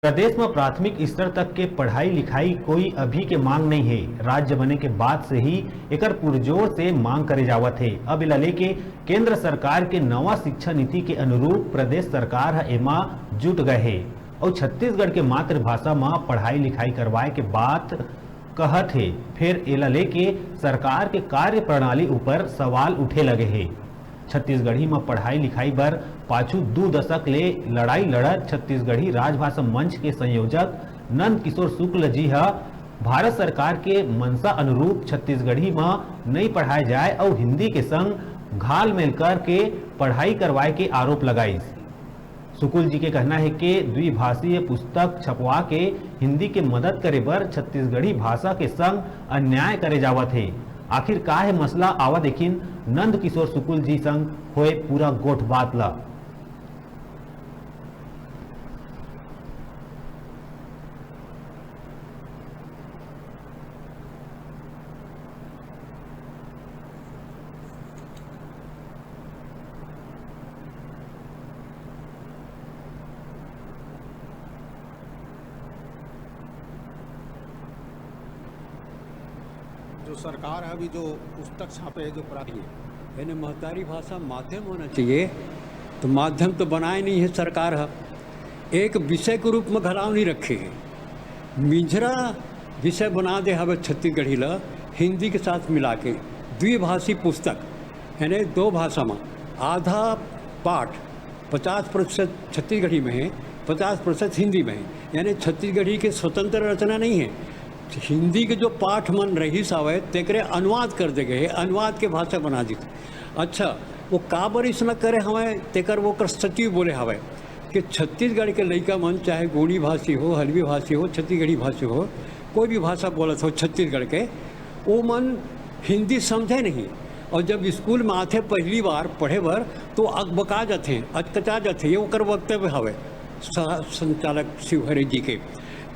प्रदेश में प्राथमिक स्तर तक के पढ़ाई लिखाई कोई अभी के मांग नहीं है। राज्य बने के बाद से ही एकर पुरजोर से मांग करे जावत है। अब इला लेके केंद्र सरकार के नवा शिक्षा नीति के अनुरूप प्रदेश सरकार है एमा जुट गए है और छत्तीसगढ़ के मातृभाषा में पढ़ाई लिखाई करवाए के बात कहत है। फिर एला लेके सरकार के कार्य प्रणाली ऊपर सवाल उठे लगे है। छत्तीसगढ़ी में पढ़ाई लिखाई बर पाछू 2 दशक ले लड़ाई लड़त छत्तीसगढ़ी राजभाषा मंच के संयोजक नंद किशोर शुक्ल जी है भारत सरकार के मनसा अनुरूप छत्तीसगढ़ी में नहीं पढ़ाए जाए और हिंदी के संग घाल मेल कर के पढ़ाई करवाए के आरोप लगाई। शुक्ल जी के कहना है कि द्विभाषीय पुस्तक छपवा के हिंदी के मदद करे बर छत्तीसगढ़ी भाषा के संग अन्याय करे जावत है। आखिर का है मसला आवा देखिन नंद किशोर शुक्ल जी संग होए पूरा गोठ बात ला। जो सरकार है अभी जो पुस्तक छापे है जो प्राथमिक यानी महतारी भाषा माध्यम होना चाहिए, तो माध्यम तो बनाए नहीं है सरकार है। एक विषय के रूप में घलाव नहीं रखे है। मिंजरा विषय बना दे हवे छत्तीसगढ़ी ला हिंदी के साथ मिला के द्विभाषी पुस्तक यानी 2 भाषा में आधा पाठ 50% छत्तीसगढ़ी में है, 50% हिंदी में है। यानी छत्तीसगढ़ी के स्वतंत्र रचना नहीं है। हिंदी के जो पाठ मन रही सावे तेकरे अनुवाद कर दे गए, अनुवाद के भाषा बना दी। अच्छा वो काबर इसमें करे हमें तेकर वो कर सचिव बोले हवे कि छत्तीसगढ़ के लड़का मन चाहे गोंडी भाषी हो, हल्बी भाषी हो, छत्तीसगढ़ी भाषी हो, कोई भी भाषा बोलत हो छत्तीसगढ़ के, वो मन हिंदी समझे नहीं। और जब स्कूल में आते पहली बार पढ़े बर तो अकबका जाते, अचकचा जाते। ये ओकर वक्तव्य हवे संचालक शिवहरे जी के।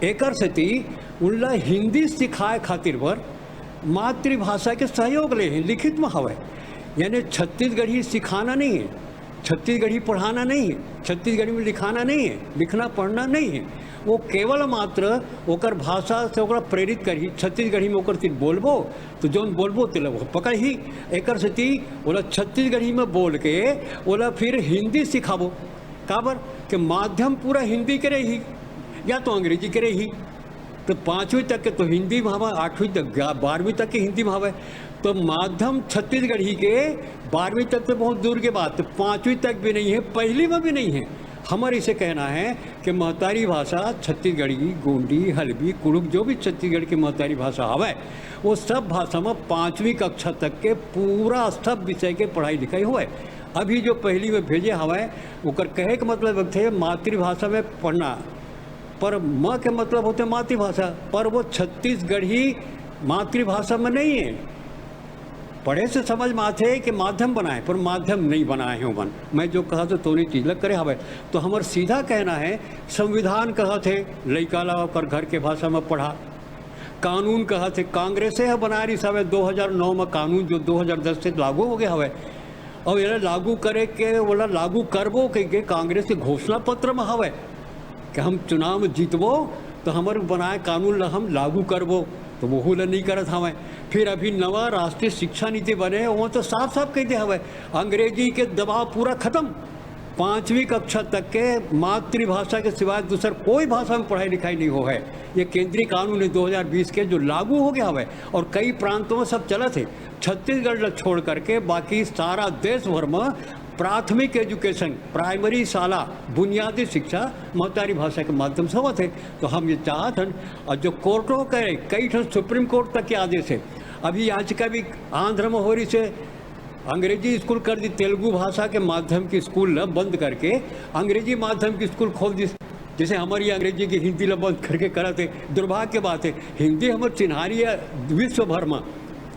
एकर सेती उनला हिंदी सिखाए खातिर बर मातृभाषा के सहयोग ले हैं, लिखित में हवे। यानी छत्तीसगढ़ी सिखाना नहीं है, छत्तीसगढ़ी पढ़ाना नहीं है, छत्तीसगढ़ी में लिखाना नहीं है, लिखना पढ़ना नहीं है। वो केवल मात्र ओकर भाषा से ओकरा प्रेरित करी। छत्तीसगढ़ी में ओकर तीन बोलबो तो जौन बोलबो तिल वो पकड़ ही। एकर सेती ओला छत्तीसगढ़ी में बोल के ओला फिर हिंदी सिखाबो। काबर के माध्यम पूरा हिंदी के रही या तो अंग्रेजी के रही। तो 5वीं तक के तो हिंदी में हवा, 8वीं तक 12वीं तक के हिंदी में हवा। तो माध्यम छत्तीसगढ़ी के 12वीं तक तो बहुत दूर के बात, तो 5वीं तक भी नहीं है, पहली में भी नहीं है। हमारे इसे कहना है कि महतारी भाषा छत्तीसगढ़ी, गोंडी, हल्बी, कुड़ुक जो भी छत्तीसगढ़ की महतारी भाषा हवा वो सब भाषा में 5वीं कक्षा तक के पूरा सब विषय के पढ़ाई लिखाई हुआ। अभी जो पहली में भेजे हवा ओकर कहे के मतलब थे मातृभाषा में पढ़ना, पर माँ के मतलब होते मातृभाषा, पर वो छत्तीसगढ़ी मातृभाषा में नहीं है। पढ़े से समझ में आते कि माध्यम बनाए, पर माध्यम नहीं बनाए हैं मन। मैं जो कहा तो नहीं चीज लग करे हवे। तो हमार सीधा कहना है संविधान कहा थे लड़का ला कर घर के भाषा में पढ़ा, कानून कहा थे कांग्रेसे है बना रही हवे 2009 में कानून जो 2010 से लागू हो गया हवे। और ये लागू करे के बोला लागू करबो के कांग्रेस के घोषणा पत्र में हवे कि हम चुनाव में जीतबो तो हमारे बनाए कानून ला हम लागू करबो, तो वो ला नहीं करत हमें। फिर अभी नवा राष्ट्रीय शिक्षा नीति बने वो तो साफ साफ कहते हवे अंग्रेजी के दबाव पूरा खत्म। 5वीं कक्षा तक के मातृभाषा के सिवाय दूसर कोई भाषा में पढ़ाई लिखाई नहीं हो है। ये केंद्रीय कानून है 2020 के जो लागू हो गया हवे और कई प्रांतों में सब चला थे। छत्तीसगढ़ छोड़ करके बाकी सारा देश भर में प्राथमिक एजुकेशन, प्राइमरी शाला, बुनियादी शिक्षा महतारी भाषा के माध्यम से होते। तो हम ये चाहते हैं और जो कोर्टों के कई ठन सुप्रीम कोर्ट तक के आदेश है। अभी याचिका भी आंध्र में हो रही से अंग्रेजी स्कूल कर दी, तेलुगु भाषा के माध्यम की स्कूल ला बंद करके अंग्रेजी माध्यम की स्कूल खोल दी। जैसे हमारी अंग्रेजी की हिंदी ला बंद करके कराते। दुर्भाग्य की बात है हिंदी हमारी चिन्हारी है विश्व भर में,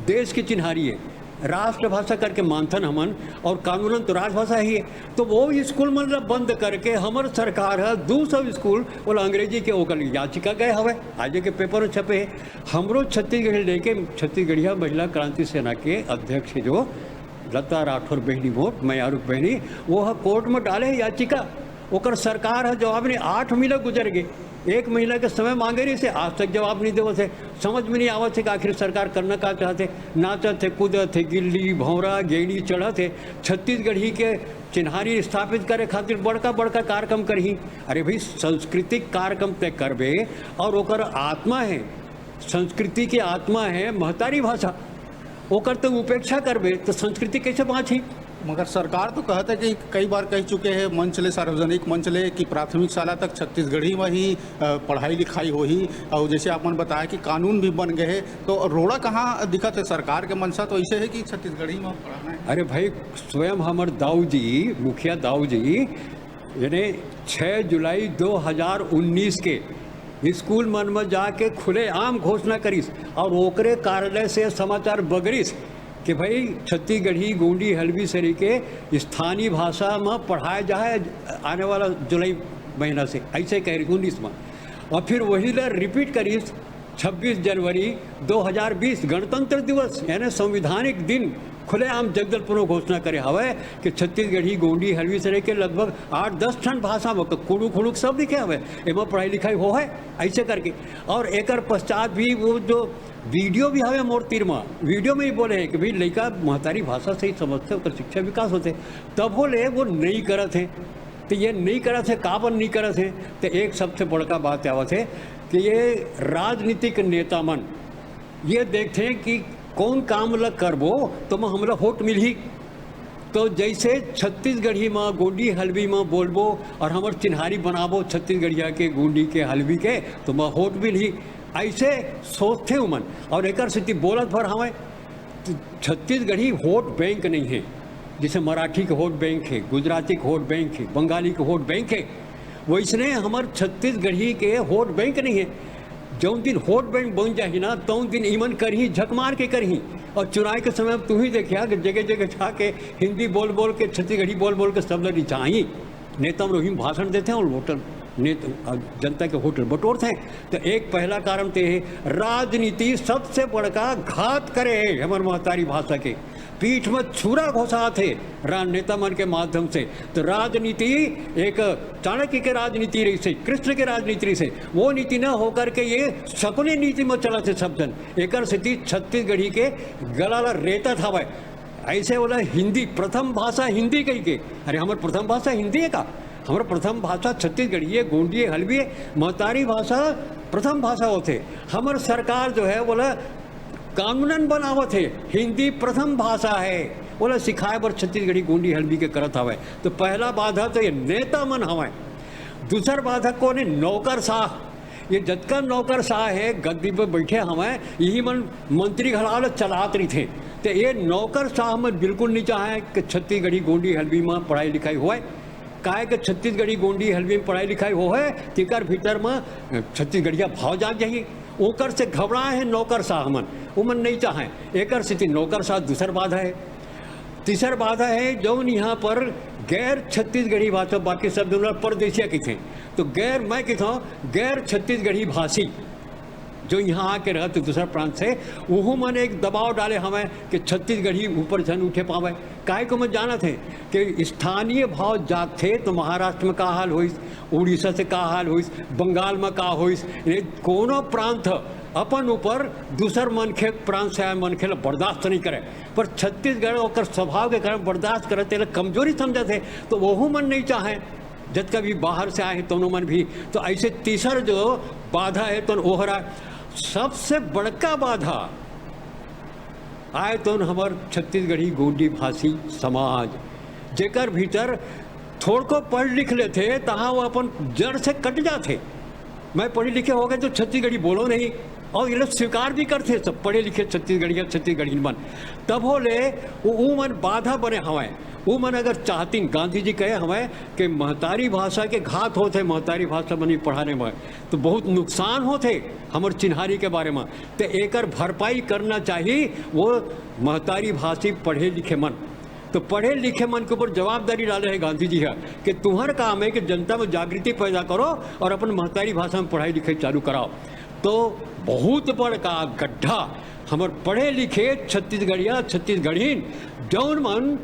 देश की चिन्हारी है, राष्ट्रभाषा करके मानथन हमन और कानूनन तो राजभाषा ही है। तो वो स्कूल मतलब बंद करके हमारे सरकार है 200 स्कूल बोला अंग्रेजी के ओकर याचिका गए हवे आज के पेपर में छपे है। हमरो छत्तीसगढ़ लेके छत्तीसगढ़िया महिला क्रांति सेना के अध्यक्ष जो लता राठौर बहनी वोट मैं आरुख बहनी वो कोर्ट में डाले याचिका ओकर सरकार है जवाब नहीं, 8 महीना गुजर गए, 1 महीना के समय मांगे रही से, आज तक जवाब नहीं देवत है। समझ में नहीं आवत है कि आखिर सरकार करना का चाहते, नाचत है, कूदत है, गिल्ली भौरा गेड़ी चढ़त है, छत्तीसगढ़ी के चिन्हारी स्थापित करे खातिर बड़का बड़का कार्यक्रम करही। अरे भाई सांस्कृतिक कार्यक्रम तय करबे और ओकर आत्मा है, संस्कृति की आत्मा है महतारी भाषा, ओकर तो उपेक्षा करबे तो संस्कृति कैसे बाँची। मगर सरकार तो कहते हैं कि कई बार कह चुके हैं मंच ले, सार्वजनिक मंच ले, कि प्राथमिक शाला तक छत्तीसगढ़ी में ही पढ़ाई लिखाई हो ही, और जैसे आपने बताया कि कानून भी बन गए हैं, तो रोड़ा कहाँ दिक्कत है? सरकार के मंशा तो ऐसे है कि छत्तीसगढ़ी में पढ़ाना है। अरे भाई स्वयं हमारे दाऊ जी, मुखिया दाऊ जी, यानी 6 जुलाई 2019 के स्कूल मन में जाके खुले आम घोषणा करीस और ओकरे कार्यालय से समाचार बगरीस कि भाई छत्तीसगढ़ी गोंडी हल्बी सरी के स्थानीय भाषा में पढ़ाया जाए आने वाला जुलाई महीना से, ऐसे कह रही 19 में। और फिर वही ला रिपीट करीस 26 जनवरी 2020 गणतंत्र दिवस यानी संविधानिक दिन खुलेआम जगदलपुर में घोषणा करे हवे कि छत्तीसगढ़ी गोंडी हल्बी सरे के लगभग 8-10 ठन भाषा में कुड़ू खुड़ुक सब लिखे हवे, एમાં पढ़ाई लिखाई हो है ऐसे करके। और एकर पश्चात भी वो जो वीडियो भी हवे मोर तीर में, वीडियो में ही बोले हैं कि भाई लड़का महतारी भाषा से ही समझते ओकर शिक्षा विकास होते, तब बोले वो नहीं करत है। तो ये नहीं करत है, काबर नहीं करत है? तो एक सबसे बड़का बात आवत है कि ये राजनीतिक नेता मन ये देखते हैं कि कौन काम ला करबो तो मैं हमला वोट मिलही। तो जैसे छत्तीसगढ़ी में गोंडी हल्बी में बोलबो और हमर चिन्हारी बनाबो छत्तीसगढ़िया के गोंडी के हल्बी के तो मैं वोट मिलही, ऐसे सोचते उमन। और एक स्थिति बोलत भर हमें छत्तीसगढ़ी वोट बैंक नहीं है, जैसे मराठी के वोट बैंक है, गुजराती के वोट बैंक है, बंगाली के वोट बैंक है, वैसने हमार छत्तीसगढ़ी के वोट बैंक नहीं है। जौन दिन वोट बैंक बन जाही ना तौन दिन ईमन करही, झक मार के करही। और चुनाव के समय तू ही देखिया कि जगह जगह जाके हिंदी बोल बोल के छत्तीसगढ़ी बोल बोल के सब लोग रिचाही, नेता लोग भाषण देते हैं और वोटर जनता के वोटर बटोरते हैं। तो एक पहला कारण तो है राजनीति सबसे बड़का घात करे है हमारे महतारी भाषा के, पीठ में छुरा घोषा थे राजनेता मन के माध्यम से। तो राजनीति एक चाणक्य के राजनीति रही से, कृष्ण के राजनीति रही से, वो नीति न होकर के ये शकुनी नीति में चला थे सब जन। एक स्थिति छत्तीसगढ़ी के गला रेता था भाई, ऐसे बोला हिंदी प्रथम भाषा हिंदी कही के, अरे हमारे प्रथम भाषा हिंदी है का? हमारा प्रथम भाषा छत्तीसगढ़ी है, गोंडी है, हल्बी है, महतारी भाषा प्रथम भाषा होते। हमारे सरकार जो है बोला कानूनन बनावत है हिंदी प्रथम भाषा है, बोला सिखाए पर छत्तीसगढ़ी गोंडी हल्बी के करत हवे। तो पहला बाधा तो ये नेता मन हवे। दूसर बाधा कौन है? नौकरशाह। ये जतका नौकरशाह है गद्दी पर बैठे हमें यही मन मंत्री घराल चलात रही थे। तो ये नौकरशाह में बिल्कुल नहीं चाहे कि छत्तीसगढ़ी गोंडी हल्बी में पढ़ाई लिखाई हुआ है। काहे कि छत्तीसगढ़ी गोंडी हल्बी में पढ़ाई लिखाई हो है तिकर भीतर में छत्तीसगढ़िया भाव जाग जाइए, ओकर से घबराए हैं नौकरशाह मन, उमन नहीं चाहें। एक स्थिति नौकरशाह दूसर बाधा है। तीसर बाधा है जौन यहाँ पर गैर छत्तीसगढ़ी भाषा, बाकी सब दोनों परदेशिया की थे, तो गैर मैं कहता हूँ गैर छत्तीसगढ़ी भाषी जो यहाँ आके रहते दूसरा प्रांत से, वो मन एक दबाव डाले हमें कि छत्तीसगढ़ी ऊपर जन उठे पावे। काहे को मैं जाना थे कि स्थानीय भाव जाग थे तो महाराष्ट्र में का हाल होइस, उड़ीसा से का हाल होइस, बंगाल में का होइस, कोनो प्रांत अपन ऊपर दूसर मनखे प्रांत से आए मनखे ला बर्दाश्त नहीं करे, पर छत्तीसगढ़ और स्वभाव के कारण बर्दाश्त करे तेला कमजोरी समझे थे, तो वह मन नहीं चाहे जब कभी बाहर से आए दोनों मन भी। तो ऐसे तीसर जो बाधा है तो ओहरा सबसे बड़का बाधा आए तो हमार छत्तीसगढ़ी गोंडी भाषी समाज, जेकर भीतर थोड़ को पढ़ लिख लेते तहाँ वो अपन जड़ से कट जाते। मैं पढ़े लिखे हो गए तो छत्तीसगढ़ी बोलो नहीं, और ये लोग स्वीकार भी करते सब पढ़े लिखे छत्तीसगढ़ी मन, तब बोले वो मन बाधा बने हवाएं। वो मन अगर चाहती गांधी जी कहे हमें कि महतारी भाषा के घात होते, महतारी भाषा बनी पढ़ाने में तो बहुत नुकसान होते हमार चिन्हारी के बारे में, तो एकर भरपाई करना चाहिए वो महतारी भाषी पढ़े लिखे मन। तो पढ़े लिखे मन के ऊपर जवाबदारी डाले है गांधी जी है कि तुम्हारा काम है कि जनता में जागृति पैदा करो और अपन महतारी भाषा में पढ़ाई लिखाई चालू कराओ। तो बहुत बड़का गड्ढा हमार पढ़े लिखे छत्तीसगढ़िया छत्तीसगढ़ीन जौन मन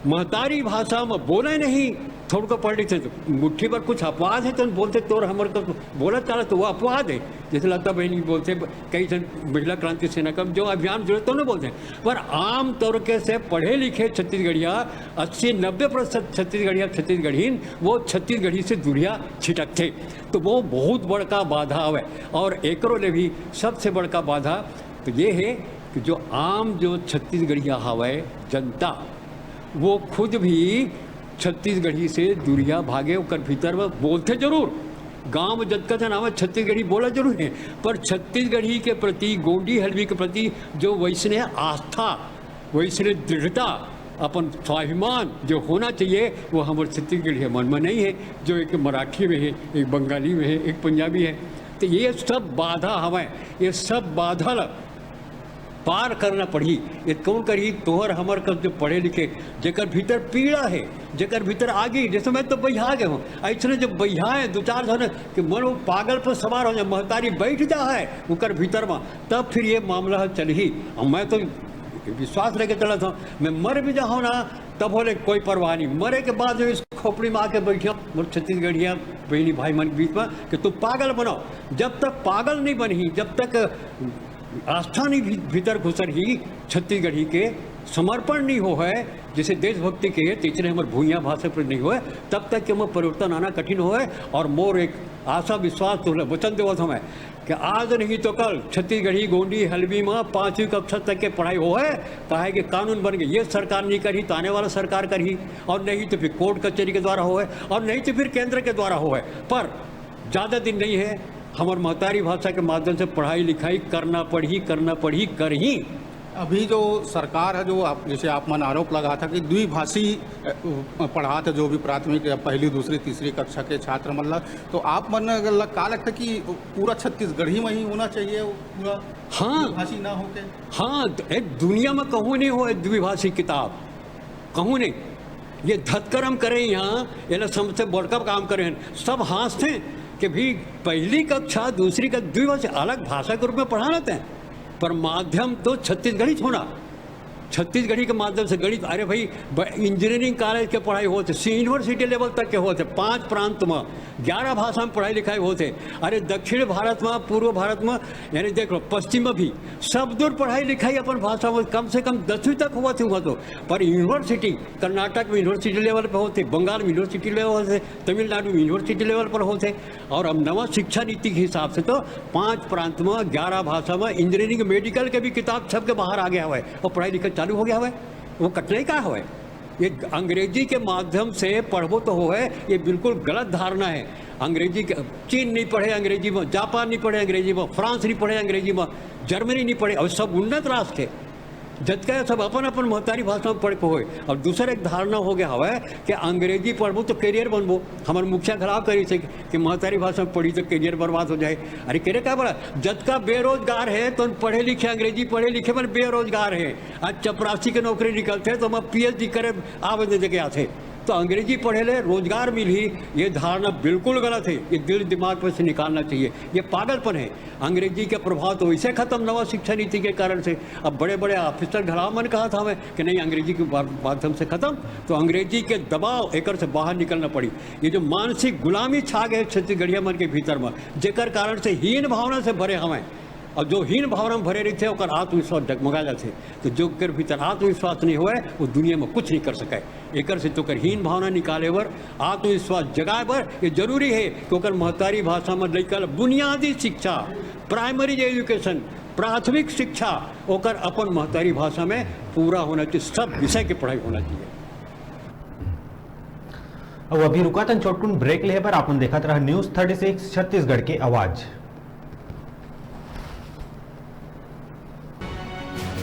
महतारी भाषा में बोले नहीं, थोड़ा को पढ़ लिखे तो मुट्ठी पर कुछ अपवाद है तो बोलते तोर हमारे तो बोला चला तो वो अपवाद है। जैसे लता बहनी बोलते, कई जन महिला क्रांति सेना का जो अभियान जुड़े तो नहीं बोलते हैं। पर आम तौर के से पढ़े लिखे छत्तीसगढ़िया 80-90% छत्तीसगढ़ीन वो छत्तीसगढ़ी से दूरिया छिटक थे। तो वो बहुत बड़का बाधा है। और एकरो ले भी सबसे बड़का बाधा तो ये है कि जो आम जो छत्तीसगढ़िया हवा जनता वो खुद भी छत्तीसगढ़ी से दूरिया भागे और भीतर में बोलते जरूर, गांव में जतका था नाम छत्तीसगढ़ी बोला जरूर है, पर छत्तीसगढ़ी के प्रति, गोंडी हलवी के प्रति जो वैसने आस्था, वैसने दृढ़ता, अपन स्वाभिमान जो होना चाहिए वो हमारे छत्तीसगढ़ी मन में नहीं है। जो एक मराठी में है, एक बंगाली में है, एक पंजाबी है। तो ये सब बाधा हमें, ये सब बाधा पार करना पड़ी। ये कौन करी? तोहर हमर कर जो पढ़े लिखे जेकर भीतर पीड़ा है, जेकर भीतर आगे, जैसे मैं तो बहिया गए हूँ, ऐसे जब बहिया है 2-4 जन कि मन पागल पर सवार हो जाए, महतारी बैठ जा है उकर भीतर में, तब फिर ये मामला चल ही। और मैं तो विश्वास लेके चला था, मैं मर भी जाऊँ ना तब बोले कोई परवाह नहीं। मरे के बाद जो इस खोपड़ी में आके बैठिया मोर छत्तीसगढ़िया बहनी भाई मन बीच में कि तू पागल बनो। जब तक पागल नहीं बनी, जब तक आस्था नहीं भीतर घुसर ही, छत्तीसगढ़ी के समर्पण नहीं हो है, जैसे देशभक्ति के तीसरे हमारे भूइया भाषा पर नहीं हुए, तब तक कि हमें परिवर्तन आना कठिन हो है। और मोर एक आशा विश्वास तो वचन देवत हमें कि आज नहीं तो कल छत्तीसगढ़ी गोंडी हलवी में 5वीं कक्षा तक के पढ़ाई हो है, काहे कि कानून बन गए। ये सरकार नहीं करी तो आने वाला सरकार करी, और नहीं तो फिर कोर्ट कचहरी के द्वारा हो है, और नहीं तो फिर केंद्र के द्वारा हो है। पर ज़्यादा दिन नहीं है, हमारे महतारी भाषा के माध्यम से पढ़ाई लिखाई करना पड़ी कर ही। अभी जो सरकार है, जो आप जैसे आप मन आरोप लगा था कि द्विभाषी पढ़ा था जो भी प्राथमिक या पहली दूसरी तीसरी कक्षा के छात्र मतलब, तो आप मन का लगता कि पूरा छत्तीसगढ़ी में ही होना चाहिए पूरा, हाँ द्विभाषी ना होके? हाँ, दुनिया में कहूँ नहीं हो द्विभाषी किताब, कहूँ नहीं। ये धतकर्म करें यहाँ, ये सबसे बड़का काम करें, सब हंसते कि भी पहली कक्षा दूसरी का द्विभाषी अलग भाषा के रूप में पढ़ाना थे, पर माध्यम तो छत्तीसगढ़ी होना। छत्तीसगढ़ी के माध्यम से गणित, अरे भाई इंजीनियरिंग कॉलेज के पढ़ाई होते, यूनिवर्सिटी लेवल तक के होते, 5 प्रांत में 11 भाषा में पढ़ाई लिखाई होते। अरे दक्षिण भारत में, पूर्व भारत में, यानी देख लो पश्चिम में भी सब दूर पढ़ाई लिखाई अपन भाषा में कम से कम 10वीं तक हुआ थे वहाँ तो। पर यूनिवर्सिटी कर्नाटक में यूनिवर्सिटी लेवल पर होते, बंगाल में यूनिवर्सिटी लेवल होते, तमिलनाडु में यूनिवर्सिटी लेवल पर होते। और अब नवा शिक्षा नीति के हिसाब से तो 5 प्रांत में 11 भाषा में इंजीनियरिंग मेडिकल के भी किताब छप के बाहर आ गया हुआ है, और पढ़ाई लिखाई चालू हो गया हुआ है। वो कठिनाई का है? ये अंग्रेजी के माध्यम से पढ़बो तो हो है, ये बिल्कुल गलत धारणा है। अंग्रेजी के, चीन नहीं पढ़े अंग्रेजी में, जापान नहीं पढ़े अंग्रेजी में, फ्रांस नहीं पढ़े अंग्रेजी में, जर्मनी नहीं पढ़े, और सब उन्नत राष्ट्र है, जबकि सब अपन अपन महतारी भाषा में पढ़ के होए। और दूसरा एक धारणा हो गया हवा कि अंग्रेजी पढ़बो तो करियर बनबो। हमारे मुखिया खराब करी से कि महतारी भाषा में पढ़ी तो करियर बर्बाद हो जाए। अरे करियर क्या बड़ा, जबका बेरोजगार है तो पढ़े लिखे अंग्रेजी पढ़े लिखे पर बेरोजगार है। आज चपरासी के नौकरी निकलते तो हम PhD करे आवेदन देके आते, तो अंग्रेजी पढ़े ले रोजगार मिली, ये धारणा बिल्कुल गलत है। ये दिल दिमाग पर से निकालना चाहिए, ये पागलपन है। अंग्रेजी के प्रभाव तो वैसे खत्म नवा शिक्षा नीति के कारण से। अब बड़े बड़े ऑफिसर घराव मन कहा था हमें कि नहीं अंग्रेजी के माध्यम से खत्म, तो अंग्रेजी के दबाव एक से बाहर निकलना पड़ी। ये जो मानसिक गुलामी छा गए छत्तीसगढ़िया मन के भीतर में, जेकर कारण से हीन भावना से भरे हमें, और जो हीन भावना में भरे रही थे और आत्मविश्वास डगमगा जाते। तो जो कर भीतर आत्मविश्वास नहीं हुआ वो दुनिया में कुछ नहीं कर सके। एक से तो कर हीन भावना निकाले बर, आत्मविश्वास जगाए बर ये जरूरी है कि महतारी भाषा में लेकर बुनियादी शिक्षा, प्राइमरी एजुकेशन, प्राथमिक शिक्षा ओकर अपन महतारी भाषा में पूरा होना चाहिए, सब विषय की पढ़ाई होना चाहिए। अब अभी रुका तन छोटकुन ब्रेक ले पर आपन देखत रहा न्यूज़ 36 छत्तीसगढ़ के आवाज।